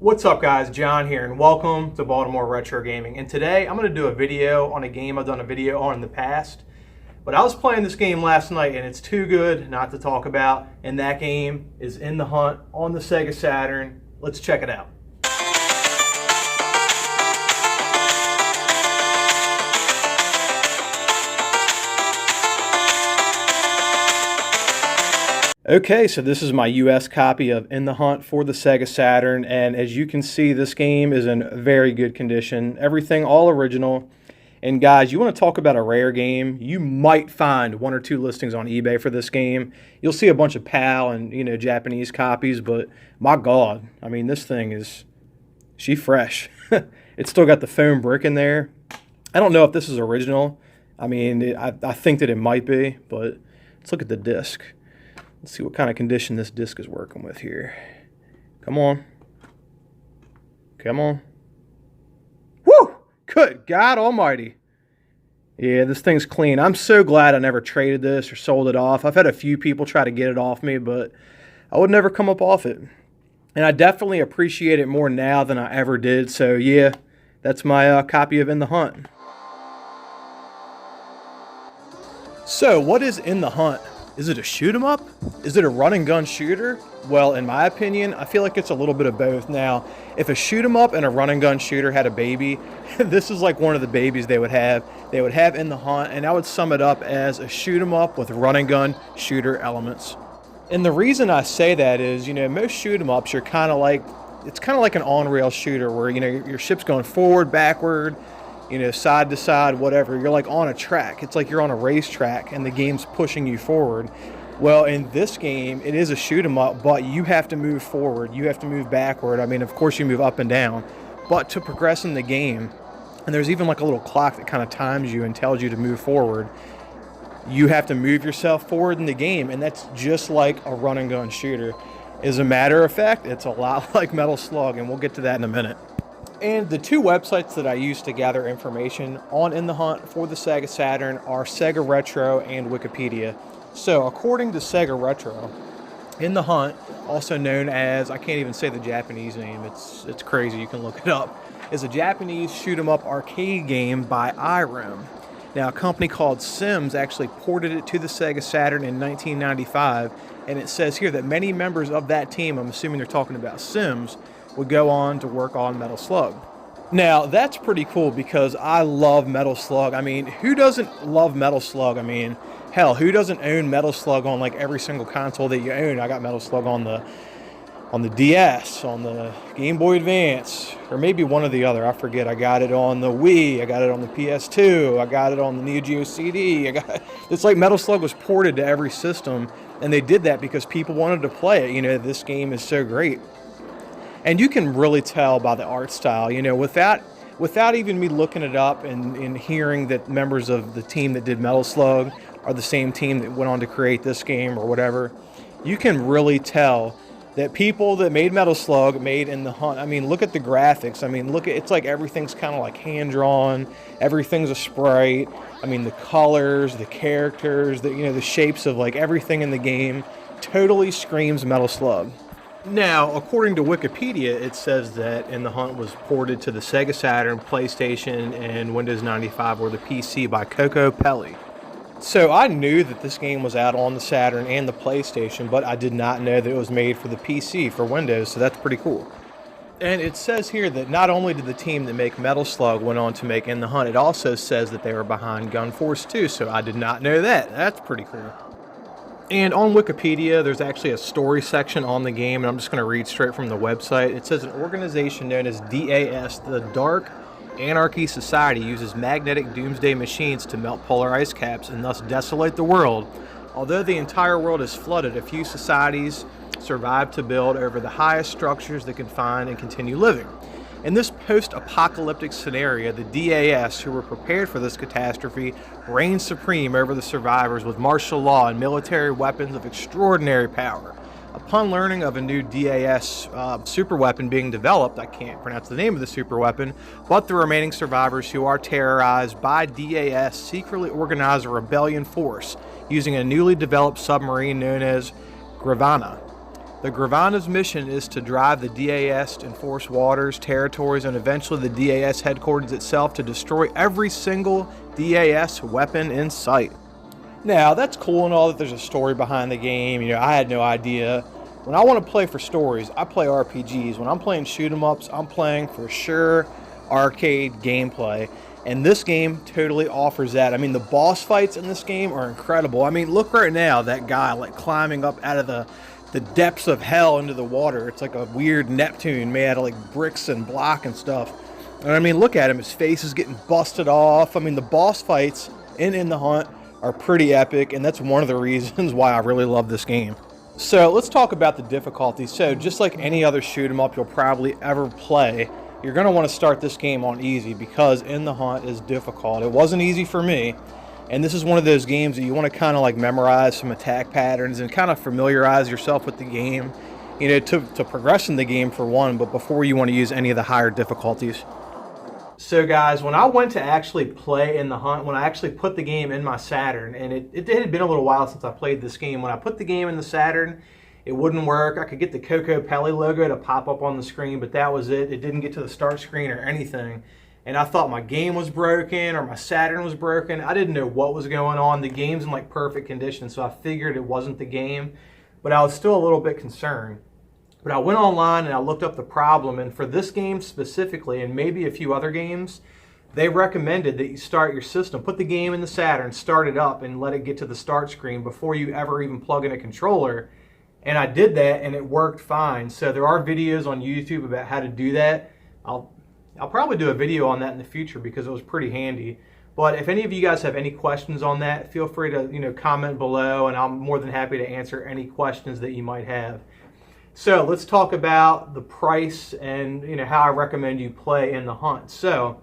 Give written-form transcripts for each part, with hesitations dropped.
What's up guys, John here and welcome to Baltimore Retro Gaming. And today I'm going to do a video on a game I've done a video on in the past. But I was playing this game last night and it's too good not to talk about. And that game is In the Hunt on the SEGA Saturn. Let's check it out. Okay, so this is my US copy of In the Hunt for the SEGA Saturn, and as you can see, this game is in very good condition. Everything all original. And guys, you want to talk about a rare game, you might find one or two listings on eBay for this game. You'll see a bunch of PAL and, Japanese copies, but my God, I mean, this thing is, she fresh. It's still got the foam brick in there. I don't know if this is original. I mean, I think that it might be, but let's look at the disc. Let's see what kind of condition this disc is working with here. Come on. Come on. Woo! Good God almighty. Yeah, this thing's clean. I'm so glad I never traded this or sold it off. I've had a few people try to get it off me, but I would never come up off it. And I definitely appreciate it more now than I ever did. So yeah, that's my copy of In the Hunt. So what is In the Hunt? Is it a shoot 'em up? Is it a run and gun shooter? Well, in my opinion, I feel like it's a little bit of both. Now, if a shoot 'em up and a run and gun shooter had a baby, this is like one of the babies they would have. They would have In the Hunt, and I would sum it up as a shoot 'em up with run and gun shooter elements. And the reason I say that is, most shoot 'em ups, it's kind of like an on-rail shooter where, your ship's going forward, backward, side to side, whatever. You're like on a track. It's like you're on a racetrack and the game's pushing you forward. Well, in this game, it is a shoot 'em up, but you have to move forward. You have to move backward. I mean, of course you move up and down, but to progress in the game, and there's even like a little clock that kind of times you and tells you to move forward, you have to move yourself forward in the game, and that's just like a run and gun shooter. As a matter of fact, it's a lot like Metal Slug, and we'll get to that in a minute. And the two websites that I use to gather information on In the Hunt for the SEGA Saturn are SEGA Retro and Wikipedia. So according to SEGA Retro, In the Hunt, also known as, I can't even say the Japanese name, it's crazy, you can look it up, is a Japanese shoot-'em-up arcade game by IROM. Now, a company called Sims actually ported it to the SEGA Saturn in 1995, and it says here that many members of that team, I'm assuming they're talking about Sims, would go on to work on Metal Slug. Now, that's pretty cool because I love Metal Slug. I mean, who doesn't love Metal Slug? I mean, hell, who doesn't own Metal Slug on like every single console that you own? I got Metal Slug on the DS, on the Game Boy Advance, or maybe one or the other. I forget. I got it on the Wii. I got it on the PS2. I got it on the Neo Geo CD. It's like Metal Slug was ported to every system, and they did that because people wanted to play it. This game is so great. And you can really tell by the art style, without even me looking it up and hearing that members of the team that did Metal Slug are the same team that went on to create this game or whatever. You can really tell that people that made Metal Slug made In the Hunt. I mean, look at the graphics. I mean, it's like everything's kind of like hand-drawn. Everything's a sprite. I mean, the colors, the characters, the shapes of like everything in the game totally screams Metal Slug. Now, according to Wikipedia, it says that In the Hunt was ported to the SEGA Saturn, PlayStation, and Windows 95 or the PC by Coco Pelli. So I knew that this game was out on the Saturn and the PlayStation, but I did not know that it was made for the PC, for Windows, so that's pretty cool. And it says here that not only did the team that make Metal Slug went on to make In the Hunt, it also says that they were behind Gun Force 2, so I did not know that. That's pretty cool. And on Wikipedia, there's actually a story section on the game, and I'm just going to read straight from the website. It says an organization known as DAS, the Dark Anarchy Society, uses magnetic doomsday machines to melt polar ice caps and thus desolate the world. Although the entire world is flooded, a few societies survive to build over the highest structures that can find and continue living. In this post-apocalyptic scenario, the DAS, who were prepared for this catastrophe, reigned supreme over the survivors with martial law and military weapons of extraordinary power. Upon learning of a new DAS superweapon being developed, I can't pronounce the name of the superweapon, but the remaining survivors who are terrorized by DAS secretly organize a rebellion force using a newly developed submarine known as Gravana. The Gravana's mission is to drive the DAS to enforce waters, territories, and eventually the DAS headquarters itself to destroy every single DAS weapon in sight. Now, that's cool and all that there's a story behind the game. You know, I had no idea. When I want to play for stories, I play RPGs. When I'm playing shoot 'em ups, I'm playing for sure arcade gameplay. And this game totally offers that. I mean, the boss fights in this game are incredible. I mean, look right now, that guy like climbing up out of the depths of hell into the water. It's like a weird Neptune made out of like bricks and block and stuff. And I mean, look at him. His face is getting busted off. I mean, the boss fights in the Hunt are pretty epic, and that's one of the reasons why I really love this game. So let's talk about the difficulty. So just like any other shoot 'em up you'll probably ever play, you're going to want to start this game on easy because In the Hunt is difficult. It wasn't easy for me, and this is one of those games that you want to kind of like memorize some attack patterns and kind of familiarize yourself with the game, you know, to progress in the game for one, but before you want to use any of the higher difficulties. So guys, when I went to actually play In the Hunt, when I actually put the game in my Saturn, and it had been a little while since I played this game, when I put the game in the Saturn, it wouldn't work. I could get the Coco Pelli logo to pop up on the screen, but that was it. It didn't get to the start screen or anything. And I thought my game was broken or my Saturn was broken. I didn't know what was going on. The game's in like perfect condition, so I figured it wasn't the game, but I was still a little bit concerned. But I went online and I looked up the problem, and for this game specifically, and maybe a few other games, they recommended that you start your system, put the game in the Saturn, start it up, and let it get to the start screen before you ever even plug in a controller. And I did that, and it worked fine. So there are videos on YouTube about how to do that. I'll probably do a video on that in the future because it was pretty handy. But if any of you guys have any questions on that, feel free to comment below, and I'm more than happy to answer any questions that you might have. So let's talk about the price and how I recommend you play In the Hunt. So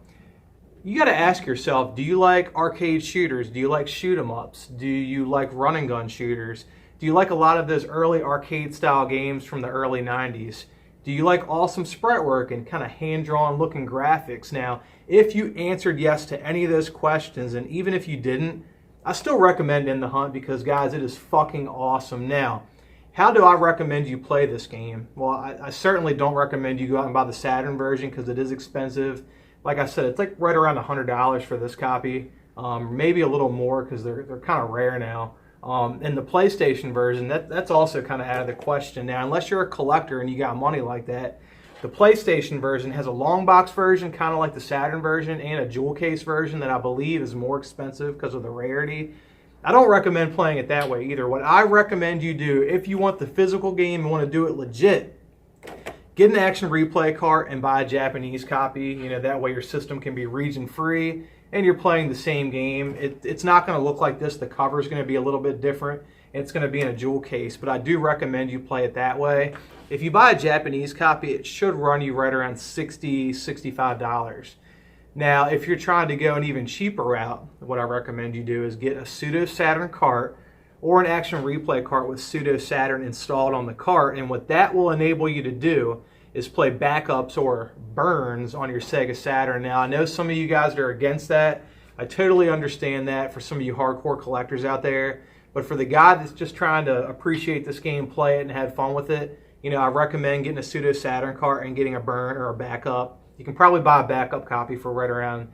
you got to ask yourself, do you like arcade shooters? Do you like shoot 'em ups? Do you like run and gun shooters? Do you like a lot of those early arcade style games from the early 90s? Do you like awesome sprite work and kind of hand-drawn looking graphics? Now, if you answered yes to any of those questions, and even if you didn't, I still recommend In the Hunt because, guys, it is fucking awesome. Now, how do I recommend you play this game? Well, I certainly don't recommend you go out and buy the Saturn version because it is expensive. Like I said, it's like right around $100 for this copy, maybe a little more because they're kind of rare now. And the PlayStation version, that's also kind of out of the question now. Unless you're a collector and you got money like that, the PlayStation version has a long box version, kind of like the Saturn version, and a jewel case version that I believe is more expensive because of the rarity. I don't recommend playing it that way either. What I recommend you do, if you want the physical game and want to do it legit, get an action replay cart and buy a Japanese copy. That way your system can be region free and you're playing the same game. It's not going to look like this. The cover is going to be a little bit different. It's going to be in a jewel case, but I do recommend you play it that way. If you buy a Japanese copy, it should run you right around $60, $65. Now, if you're trying to go an even cheaper route, what I recommend you do is get a pseudo Saturn cart or an action replay cart with pseudo Saturn installed on the cart, and what that will enable you to do is play backups or burns on your Sega Saturn. Now, I know some of you guys are against that. I totally understand that for some of you hardcore collectors out there. But for the guy that's just trying to appreciate this game, play it, and have fun with it, I recommend getting a pseudo Saturn cart and getting a burn or a backup. You can probably buy a backup copy for right around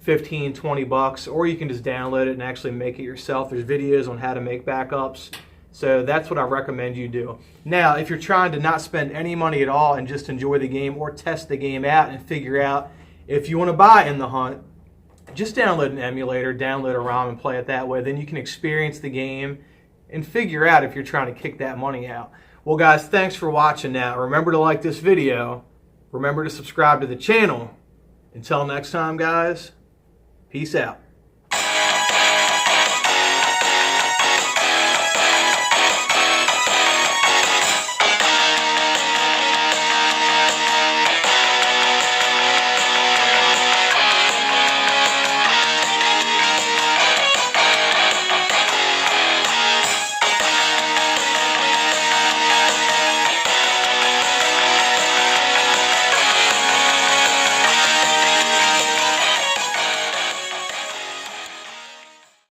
15, 20 bucks, or you can just download it and actually make it yourself. There's videos on how to make backups. So that's what I recommend you do. Now, if you're trying to not spend any money at all and just enjoy the game or test the game out and figure out if you want to buy In the Hunt, just download an emulator, download a ROM and play it that way. Then you can experience the game and figure out if you're trying to kick that money out. Well, guys, thanks for watching now. Remember to like this video. Remember to subscribe to the channel. Until next time, guys, peace out.